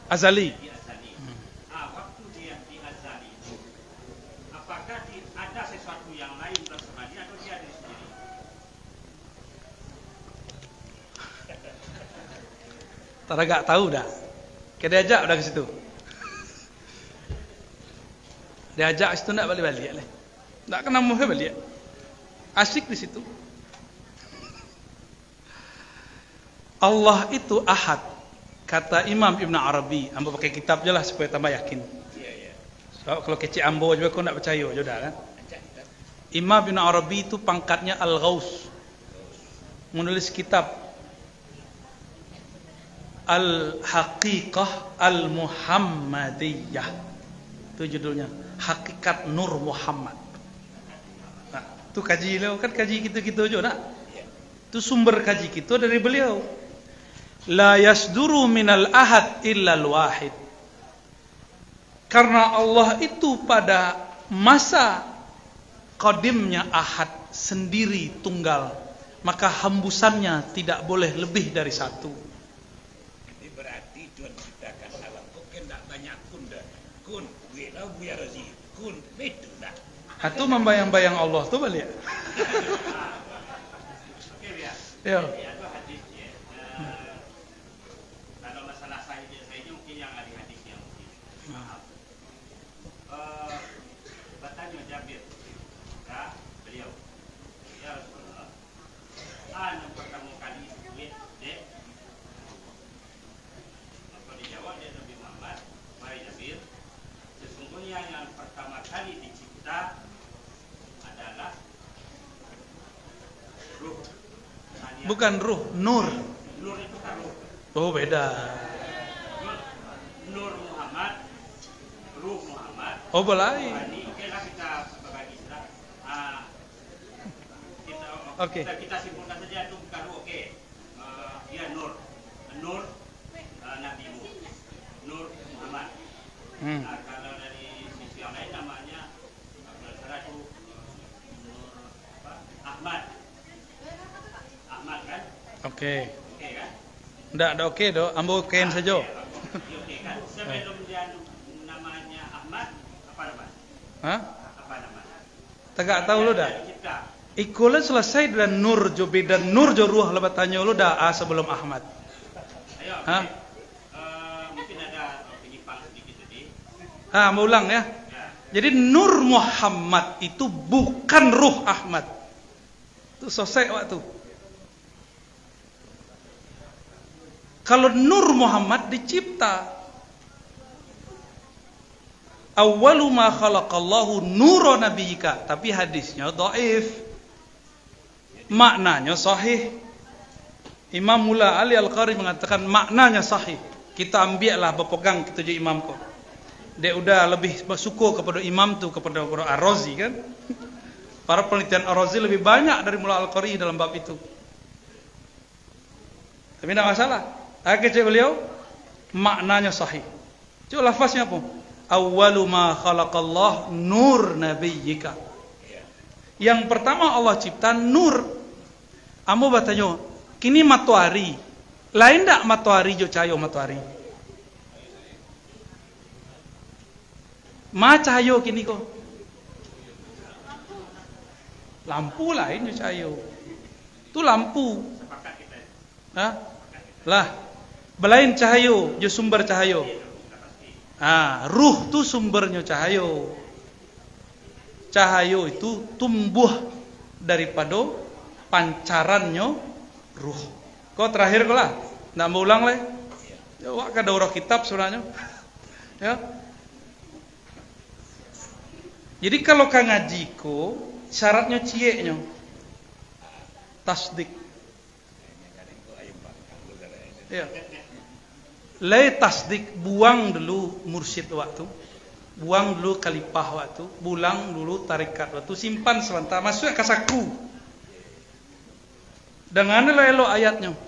Azali. Di azali. Waktu dia di azali itu, apakah ada sesuatu yang lain bersama dia atau dia diri sendiri? Tak agak tahu dah. Kita diajak dah ke situ. Diajak situ nak balik-balik lah. Tak kena muhe balik. Asyik di situ. Allah itu ahad. Kata Imam Ibn Arabi. Ambo pakai kitab je lah supaya tambah yakin. So, kalau kecik ambo juga kau nak percaya je dah kan. Imam Ibn Arabi itu pangkatnya Al-Ghaus. Menulis kitab Al-Haqiqah Al-Muhammadiyah. Itu judulnya. Hakikat Nur Muhammad. Nah, itu kaji beliau kan kaji kita-kita aja nak. Itu sumber kaji kita dari beliau. La yasduru minal ahad illa al-wahid. Karena Allah itu pada masa qadimnya ahad, sendiri, tunggal, maka hembusannya tidak boleh lebih dari satu. Ini berarti Tuhan ciptakan alam kok tidak banyak kun dah. Kun, wira biar sih. Kun, itu dah. Itu membayang-bayang Allah tu balik. Oke, ya. Ya. Ada hadis ya. Kalau masalah sahihnya mungkin yang ada hadisnya mungkin. Maaf. Bertanya Jabir kepada beliau, ya Rasulullah, yang pertama kali duit dek. Maka dijawab dia Nabi Muhammad, wahai Jabir, sesungguhnya yang pertama kali dicipta adalah ruh. Bukan ruh, nur. Nur itu kan ruh. Oh beda. Nur Muhammad, ruh Muhammad. Oh boleh. Ini oke lah kita bagi istilah. Oke. Kita simpulkan saja itu bukan ruh, oke. Dia nur, nur Nabi Nur Muhammad. Kalau dari sisi yang lain namanya salah itu Nur Ahmad. Ahmad kan? Oke. Oke kan? Ndak ada oke do, ambo okein saja. Oke kan? Sebelum dia namanya Ahmad, apa namanya? Hah? Apa namanya? Tegak tahu lu dah. Kita. Ikulah selesai dan nur jo beda nur jo ruh lebat tanya lu dah sebelum Ahmad. Ayo. Hah? Mungkin ada penyimpang sedikit tadi. Mau ulang ya. Jadi nur Muhammad itu bukan ruh Ahmad. Itu selesai waktu. Kalau nur Muhammad dicipta. Awwalu ma khalaqallahu nura nabiyyika, tapi hadisnya dhaif. Maknanya sahih. Imam Mula Ali Al-Qari mengatakan maknanya sahih. Kita ambillah berpegang kita jadi imam kok. Dia udah lebih bersyukur kepada imam tu kepada Ar-Razi kan. Para penelitian Ar-Razi lebih banyak dari Mula Al-Qari dalam bab itu. Tapi tidak masalah. Akhir cek beliau maknanya sahih. Coba lafaznya apa? Awwalu ma khalaqallah nur nabiyyika. Yang pertama Allah cipta nur. Ambo bertanya, kini matahari. Lain tak matahari jo cahaya matahari? Ma cahaya kini ko? Lampu lain jo cahaya. Tu lampu. Hah? Lah. Belain cahaya jo sumber cahaya. Ruh tu sumbernya cahaya. Cahaya itu tumbuh daripada pancarannya ruh. Kau terakhir kau lah, nak mau ulang leh. Ya, wak kada urah kitab sebenarnya. Ya. Jadi kalau kau ngaji ko, syaratnya cieknya tasdik. Ya. Lai tasdik, buang dulu mursyid waktu, buang dulu kalipah waktu, buang dulu tarikat waktu, simpan sebentar, masuk ke saku. Dengan elo ayatnya,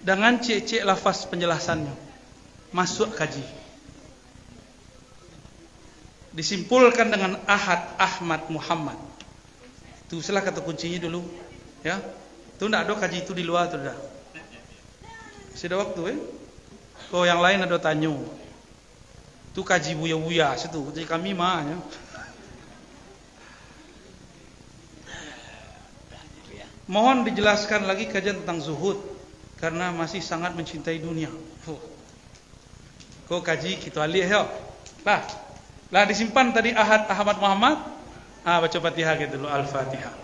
dengan cek-cek lafaz penjelasannya, masuk kaji. Disimpulkan dengan Ahad, Ahmad, Muhammad. Itu salah kata kuncinya dulu, ya. Itu tidak ada kaji itu di luar tu dah. Sudah waktu Kalau yang lain ada tanyo. Itu kaji buya-buya situ. Jadi kami mah ya. Mohon dijelaskan lagi kajian tentang zuhud karena masih sangat mencintai dunia. Kau kaji kita alih ya. Lah disimpan tadi Ahmad Muhammad. Baca Fatihah gitu dulu, Al-Fatihah.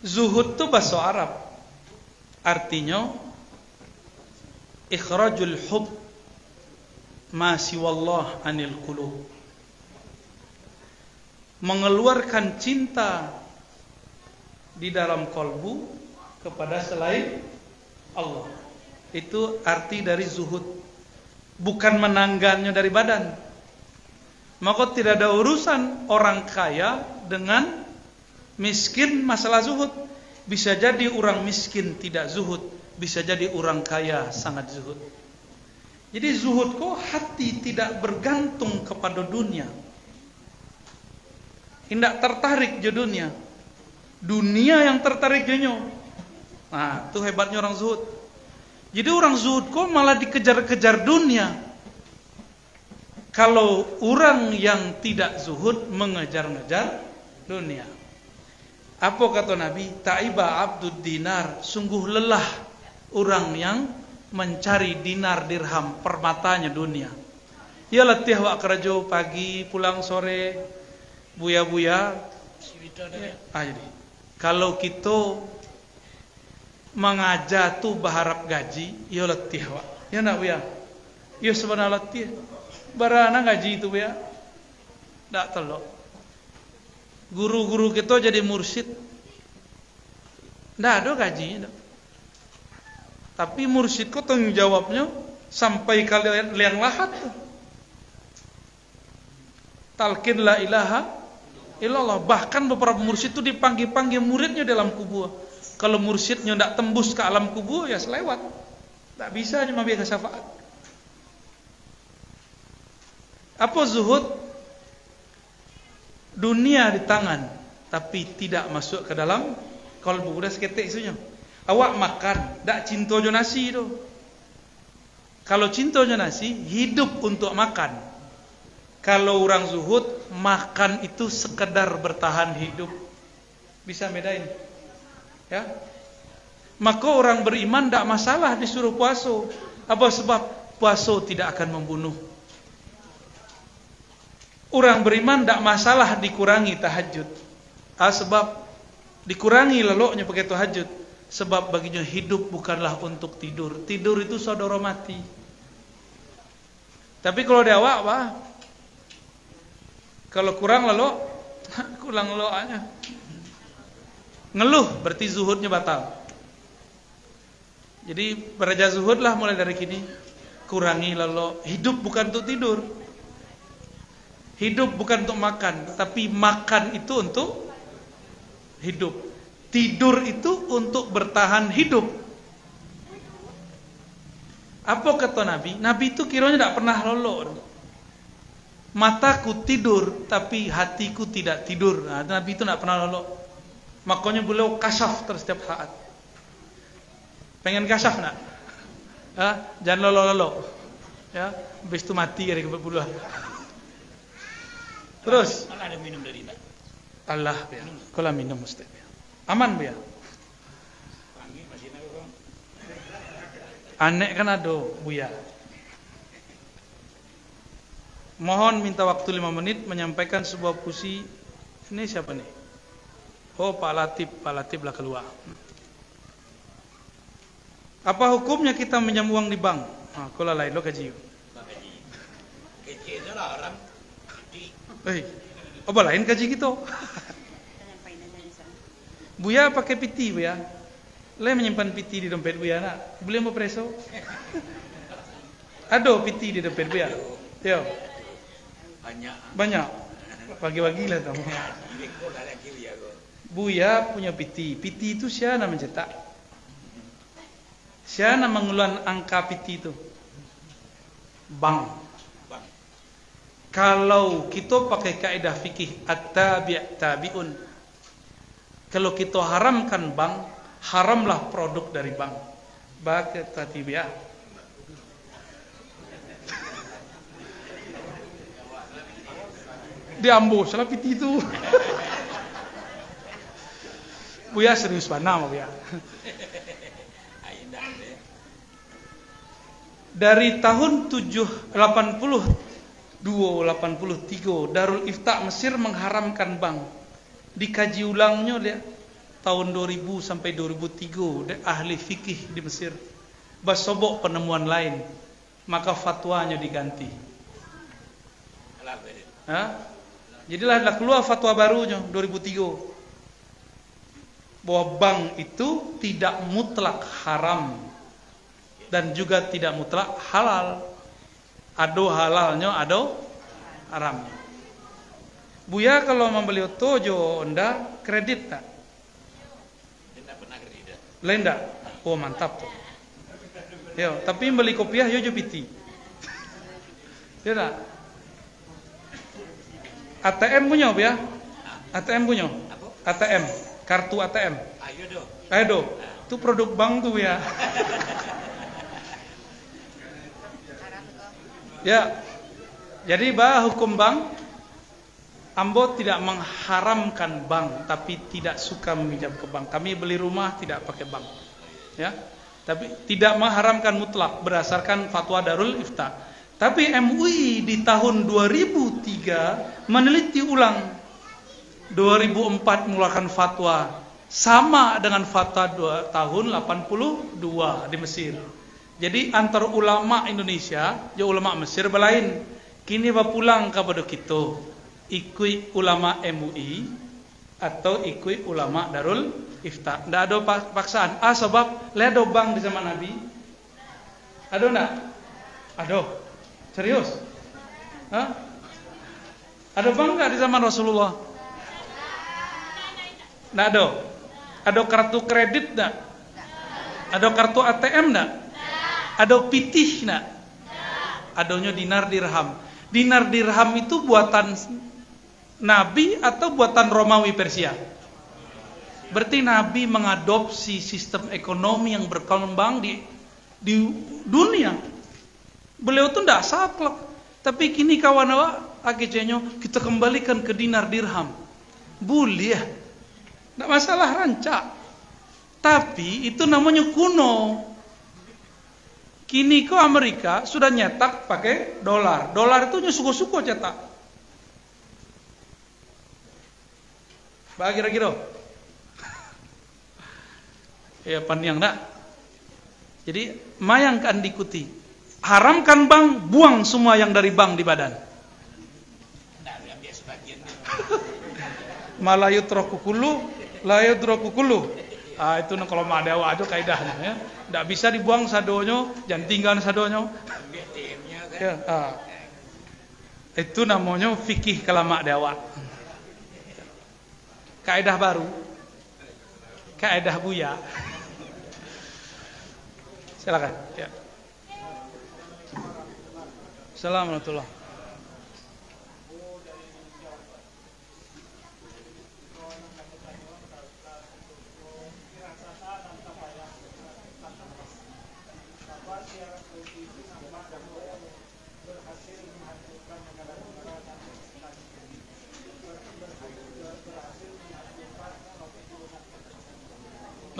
Zuhud itu bahasa Arab. Artinya ikhrajul hub ma siwallah anil qulub. Mengeluarkan cinta di dalam kalbu kepada selain Allah. Itu arti dari zuhud. Bukan menanggalnya dari badan. Maka tidak ada urusan orang kaya dengan miskin masalah zuhud. Bisa jadi orang miskin tidak zuhud, bisa jadi orang kaya sangat zuhud. Jadi zuhud kok hati tidak bergantung kepada dunia. Tidak tertarik ke dunia. Dunia yang tertarik jenyo. Nah, itu hebatnya orang zuhud. Jadi orang zuhud kok malah dikejar-kejar dunia. Kalau orang yang tidak zuhud mengejar-ngejar dunia. Apa kata Nabi? Ta'iba abdud dinar. Sungguh lelah orang yang mencari dinar dirham, permatanya dunia. Ya letih wak kerja pagi, pulang sore, buya-buya. Jadi kalau kita mengajar tu berharap gaji, ya letih wak. Ya nak buya? Ya sebenarnya letih. Barana gaji itu buya? Tak telok. Guru-guru kita jadi mursyid, tidak ada gajinya. Tapi mursyid kok tanggung jawabnya sampai kalian liang lahat. Talqin la ilaha illallah. Bahkan beberapa mursyid itu dipanggil-panggil muridnya dalam kubur. Kalau mursyidnya tidak tembus ke alam kubur, ya selewat. Tak bisa cuma biasa syafaat. Apa zuhud? Dunia di tangan, tapi tidak masuk ke dalam kalbu. Udah seketik isunya. Awak makan, tak cinta jo nasi tu. Kalau cinta jo nasi, hidup untuk makan. Kalau orang zuhud, makan itu sekedar bertahan hidup. Bisa bedain? Ya. Maka orang beriman tak masalah disuruh puasa. Apa sebab? Puasa tidak akan membunuh. Orang beriman tak masalah dikurangi tahajud. Sebab dikurangi leloknya pakai tahajud. Sebab baginya hidup bukanlah untuk tidur. Tidur itu saudara mati. Tapi kalau dia awak apa? Kalau kurang lelok, kurang lelok aja. Ngeluh berarti zuhudnya batal. Jadi beraja zuhud lah mulai dari kini. Kurangi lelok. Hidup bukan untuk tidur. Hidup bukan untuk makan, tapi makan itu untuk hidup. Tidur itu untuk bertahan hidup. Apa kata Nabi? Nabi itu kiranya tidak pernah lolok. Mataku tidur, tapi hatiku tidak tidur. Nah, Nabi itu tidak pernah lolok. Makanya beliau kasyaf setiap saat. Pengen kasyaf nak? Jangan lolok-lolok. Ya, habis itu mati dari kebuluh. Terus Malah ada minum dari tak. Allah ya. Kalau minum mesti ya. Aman ya. Panggil masih nak kau. Anek kan ada buya. Mohon minta waktu 5 menit menyampaikan sebuah puisi. Ini siapa nih? Oh Pak Latif lah keluar. Apa hukumnya kita minjam uang di bank? Kalau lain lo kaji. Kecil salah orang. Apa lain kaji kita? Buya pakai piti buya. Lai menyimpan piti di dompet buya nak. Boleh mau preso? Ada piti di dompet buya. Yo. Banyak. Bagi-bagi lah kamu. Buya punya piti. Piti itu siapa mencetak? Siapa mengeluarkan angka piti itu? Bank. Kalau kita pakai kaidah fikih at-tabi' tabi'un, kalau kita haramkan bank, haramlah produk dari bank. Baca tabi'ah. Diambo salah piti itu. Buya serius mana Buya? Dari tahun 82-83 Darul Ifta Mesir mengharamkan bank. Dikaji ulangnya lihat tahun 2000 sampai 2003 ahli fikih di Mesir. Basobok penemuan lain, maka fatwanya diganti. Jadilah keluar fatwa barunya 2003 bahwa bank itu tidak mutlak haram dan juga tidak mutlak halal. Ado halalnya, ado haramnya. Buya kalau membeli tojo onda kredit tak? Lenda. Oh mantap tuh. Yo, tapi beli kopiah yo jo piti. Ya tak? ATM punya ya? ATM punya? ATM, kartu ATM. Ayo do. Itu produk bank tuh ya. Ya. Jadi hukum bank, Ambo tidak mengharamkan bank, tapi tidak suka meminjam ke bank. Kami beli rumah tidak pakai bank. Ya. Tapi tidak mengharamkan mutlak berdasarkan fatwa Darul Ifta. Tapi MUI di tahun 2003 meneliti ulang. 2004 mengeluarkan fatwa sama dengan fatwa tahun 82 di Mesir. Jadi antar ulama Indonesia, jo ulama Mesir belain. Kini pulang kepada kita, ikut ulama MUI atau ikut ulama Darul Ifta. Tidak ada paksaan. Sebab ledo bank di zaman Nabi. Ada enggak? Ada. Serius? Hah? Ada bank enggak di zaman Rasulullah? Enggak ada. Ada kartu kredit enggak? Ada kartu ATM enggak? Ada pitih enggak? Adanya dinar dirham. Dinar dirham itu buatan Nabi atau buatan Romawi Persia? Berarti Nabi mengadopsi sistem ekonomi yang berkembang di dunia. Beliau tuh tidak saklek. Tapi kini kawan akhirnya kita kembalikan ke dinar dirham. Boleh. Tidak masalah rancak. Tapi itu namanya kuno. Kini ke Amerika sudah nyetak pakai dolar. Dolar itu suko-suko cetak. Bagi kira-kira. Ya panjang tak. Jadi mayangkan diikuti. Haramkan bank, buang semua yang dari bank di badan. Malayut rokukulu, layut rokukulu. Itu kalau ada aja kaidahnya ya. Tidak bisa dibuang sadonyo, jangan tinggal sadonyo. Ya, itu namanya fikih kalamak dewa. Kaidah baru. Kaidah Buya. Silakan. Ya. Assalamualaikum.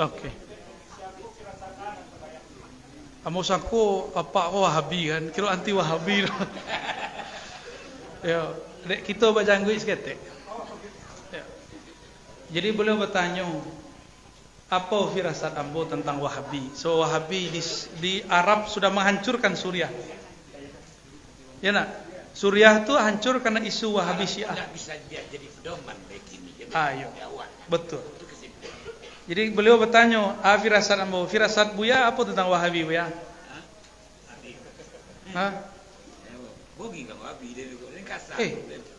Oke. Amosaku apa Wahabi kan? Kira anti Wahabi. Ya, dek kita baca Inggris seketik. Ya. Jadi beliau bertanya, apa firasat ambo tentang Wahabi? So Wahabi di Arab sudah menghancurkan Suriah. Ya nak? Suriah itu hancur karena isu Wahabi Syiah. Tidak bisa jadi pedoman begini. Ayo. Betul. Jadi beliau bertanya, firasat ambo, firasat Buya apa tentang Wahabi Buya? Hah? Bogi kan Wahabi dia kasar.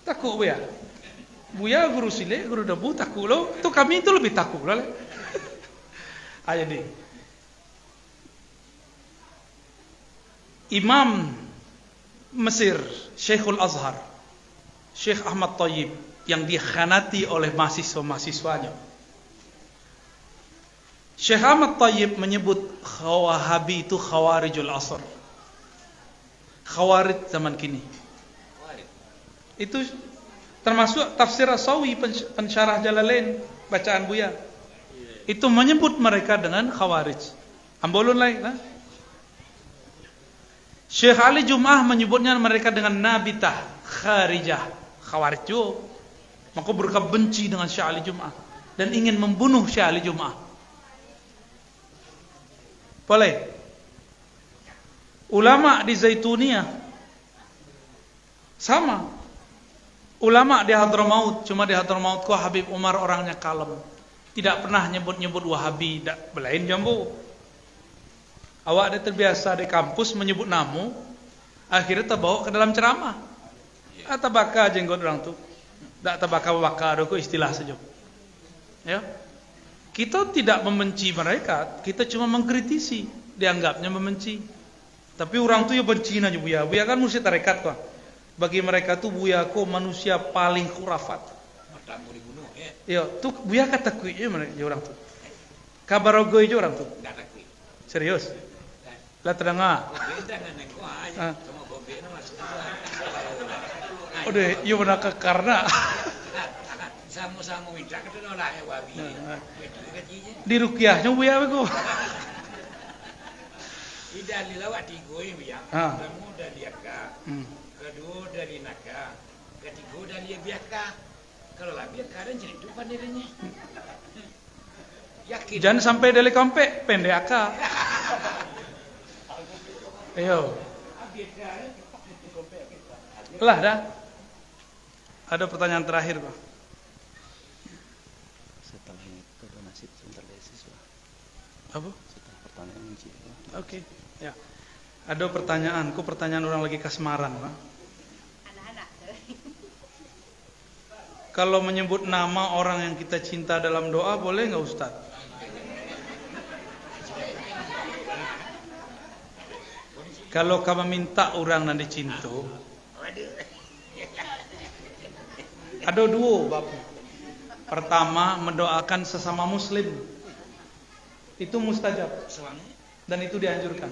Takut Buya. Buya guru sile, guru debu takut lo. Tu kami itu lebih takut lah. Ayo deh. Imam Mesir, Syekhul Azhar, Syekh Ahmad Thayyib yang dikhianati oleh mahasiswa-mahasiswanya. Syekh Ahmad Thayyib menyebut Wahabi itu Khawarijul Asr. Khawarij zaman kini. Itu termasuk tafsir As-Sawi, pensyarah Jalalain, bacaan Buya. Itu menyebut mereka dengan Khawarij. Ambolun lain, nah? Syekh Ali Jum'ah menyebutnya mereka dengan Nabitah, Kharijah, Khawarij juga. Maka mereka benci dengan Syekh Ali Jum'ah dan ingin membunuh Syekh Ali Jum'ah. Boleh. Ulama di Zaituniyah sama. Ulama di Hadramaut, cuma di Hadramaut kok Habib Umar orangnya kalem. Tidak pernah nyebut-nyebut Wahabi, tak belain jambu. Awak ada terbiasa di kampus menyebut namu, akhirnya terbawa ke dalam ceramah. Tabaka jenggot orang tu. Tak tabaka-baka itu istilah saja. Ya. Kita tidak membenci mereka, kita cuma mengkritisi, dianggapnya membenci. Tapi orang tu ya benci aja Buya. Buya kan mursyid tarekat kok. Bagi mereka tu Buya kok manusia paling khurafat. Matamu dibunuh ya. Ya, tu Buya kata kuih mereka orang tu. Kabar ogoy je orang tu. Enggak takut. Serius. Lah terdengar. Beda dengan engkau aja. Cuma gobe na masuk. Udah, iya benar ke karena Sama-sama minta ke lah ya Wahabi. di ruqyahnya Buya bego. Tidak dilawat di goy ya. Pertama dari Aka. Kedua dari Naka. Ketiga dari Biaka. Kalau lah Biaka dan jadi tupan dirinya. Yakin. Jangan sampai dari kampe pendek aka. Ayo. Lah dah. Ada pertanyaan terakhir, Pak. Setelah itu nasib sebentar dari siswa. Apa? Setelah pertanyaan uji. Oke. Ya. Ada pertanyaan, pertanyaan orang lagi kasmaran, Pak. Anak-anak. Kalau menyebut nama orang yang kita cinta dalam doa boleh nggak Ustaz? Kalau kamu minta orang nanti cinta, ada dua bab. Pertama, mendoakan sesama muslim. Itu mustajab dan itu dianjurkan.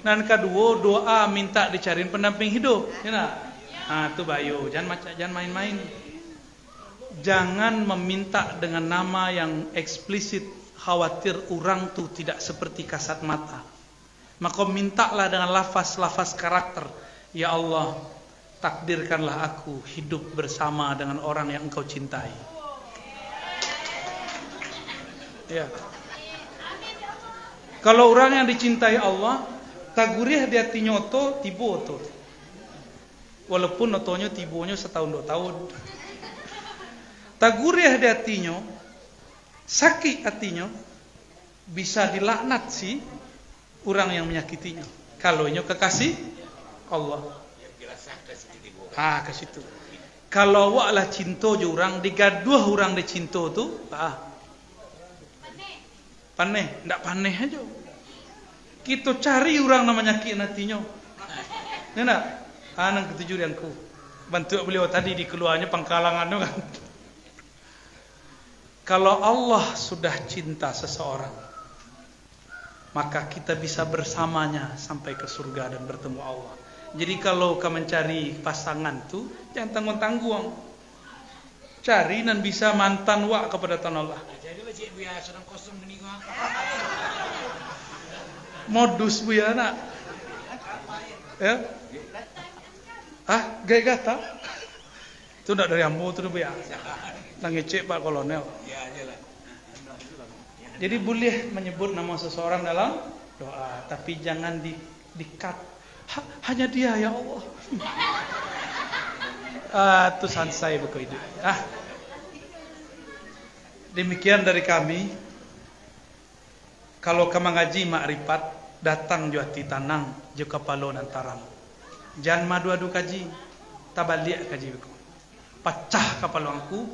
Dan kedua, doa minta dicariin pendamping hidup. Ya nak? Nah, itu bayu. Jangan main-main. Jangan meminta dengan nama yang eksplisit, khawatir orang tu tidak seperti kasat mata. Maka mintalah dengan lafaz-lafaz karakter. Ya Allah, takdirkanlah aku hidup bersama dengan orang yang engkau cintai. Ya. Kalau orang yang dicintai Allah, tagurih di hati nyoto, tibo oto. Walaupun otonya tibonya setahun 2 tahun. Tagurih di hatinya, sakit hatinya, bisa dilaknat si orang yang menyakitinya. Kalau nya kekasih Allah. Ke situ. Kalau awak lah cinta je orang, digaduh orang di cinta tu, paneh, ndak paneh aja. Kita cari orang namanya nyakit hatinya. Ni nak, nang ketujuh yang ku bantu beliau tadi di keluarnya pangkalangan tu kan. Kalau Allah sudah cinta seseorang, maka kita bisa bersamanya sampai ke surga dan bertemu Allah. Jadi kalau kau mencari pasangan tu, jangan tanggung-tanggung. Cari dan bisa mantan wak kepada tanah Allah. Jadi macam Buya sedang kosong ni kau. Modus Buya nak. Ya? Gaya gata? Itu nak dari ambo tu Buya. Nangecek Pak Kolonel. Ya, jelah. Jadi boleh menyebut nama seseorang dalam doa, tapi jangan di-cut. Hanya dia ya Allah. Itu sansai begitu. Demikian dari kami. Kalau kamu ngaji makrifat, datang jo hati tanang, jo kepala nantarang. Jangan madu-adu kaji, tabalik kaji beko. Pecah kepala aku,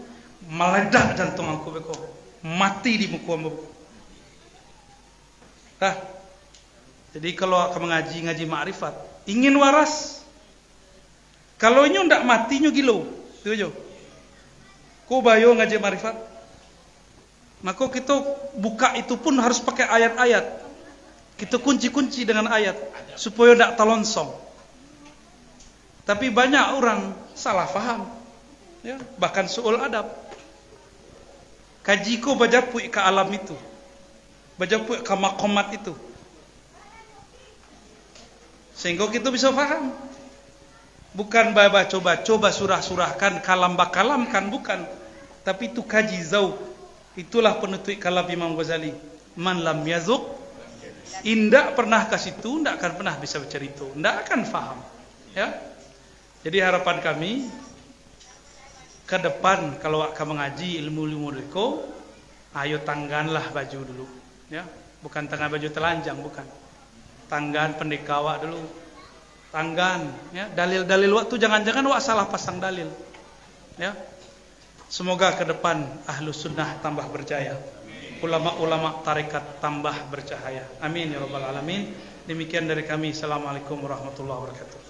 meledak jantung aku beko. Mati di muka ambo. Jadi kalau kamu ngaji makrifat, ingin waras, Kalau nyo ndak mati nyo gilo. Itu aja. Ko bayo ngaji marifat. Maka kita buka itu pun harus pakai ayat-ayat. Kita kunci-kunci dengan ayat supaya ndak talonsong. Tapi banyak orang salah faham. Ya, bahkan soal adab. Kaji ko bajapui ke alam itu. Bajapui ke makomat itu. Sehingga kita bisa faham. Bukan coba surah-surahkan, kalam bakalamkan, bukan. Tapi itu kaji zauq. Itulah penutur kalam Imam Ghazali. Man lam yazuk, indak pernah ke situ, ndak akan pernah bisa bercerita, ndak akan faham. Ya. Jadi harapan kami ke depan kalau akan mengaji ilmu-ilmu reko, ayo tangganlah baju dulu, ya. Bukan tanggan baju telanjang, bukan. Tanggan pendekawa dulu. Tanggan, ya. Dalil-dalil waktu jangan-jangan wak salah pasang dalil. Ya. Semoga ke depan ahlu sunnah tambah berjaya. Ulama-ulama tarekat tambah bercahaya. Amin ya rabbal alamin. Demikian dari kami. Assalamualaikum warahmatullahi wabarakatuh.